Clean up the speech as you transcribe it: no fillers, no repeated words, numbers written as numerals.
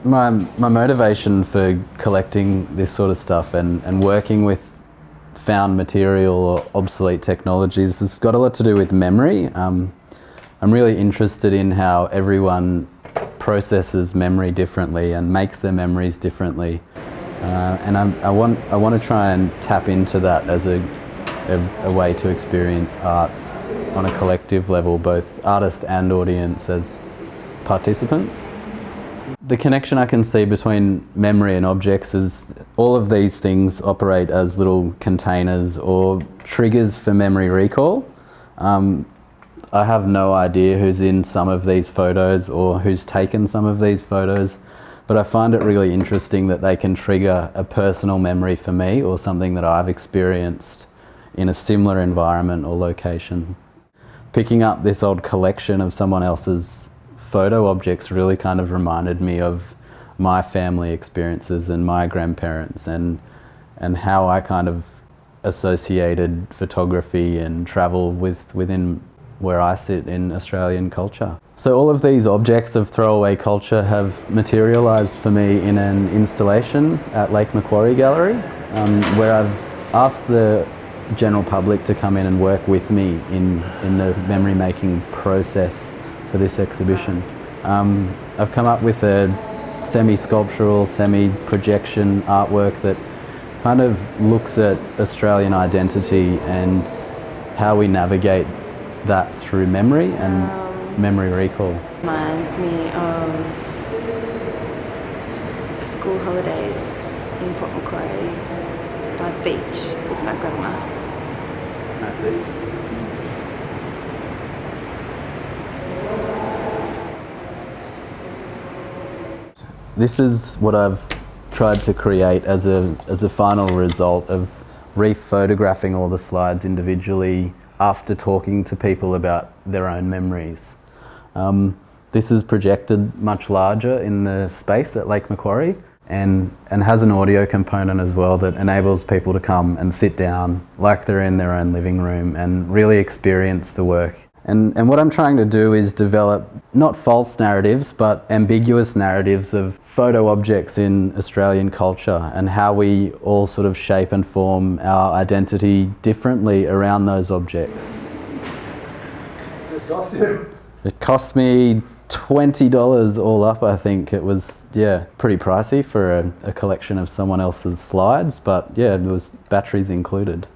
My motivation for collecting this sort of stuff and working with found material or obsolete technologies has got a lot to do with memory. I'm really interested in how everyone processes memory differently and makes their memories differently, and I want to try and tap into that as a way to experience art on a collective level, both artist and audience as participants. The connection I can see between memory and objects is all of these things operate as little containers or triggers for memory recall. I have no idea who's in some of these photos or who's taken some of these photos, but I find it really interesting that they can trigger a personal memory for me or something that I've experienced in a similar environment or location. Picking up this old collection of someone else's photo objects really kind of reminded me of my family experiences and my grandparents and how I kind of associated photography and travel within where I sit in Australian culture. So all of these objects of throwaway culture have materialised for me in an installation at Lake Macquarie Gallery, where I've asked the general public to come in and work with me in the memory making process for this exhibition. I've come up with a semi-sculptural, semi-projection artwork that kind of looks at Australian identity and how we navigate that through memory and memory recall. Reminds me of school holidays in Port Macquarie by the beach with my grandma. Can I see? This is what I've tried to create as a final result of re-photographing all the slides individually after talking to people about their own memories. This is projected much larger in the space at Lake Macquarie and has an audio component as well that enables people to come and sit down like they're in their own living room and really experience the work. And what I'm trying to do is develop not false narratives, but ambiguous narratives of photo objects in Australian culture and how we all sort of shape and form our identity differently around those objects. It cost you? It cost me $20 all up, I think. It was, pretty pricey for a collection of someone else's slides, but yeah, it was batteries included.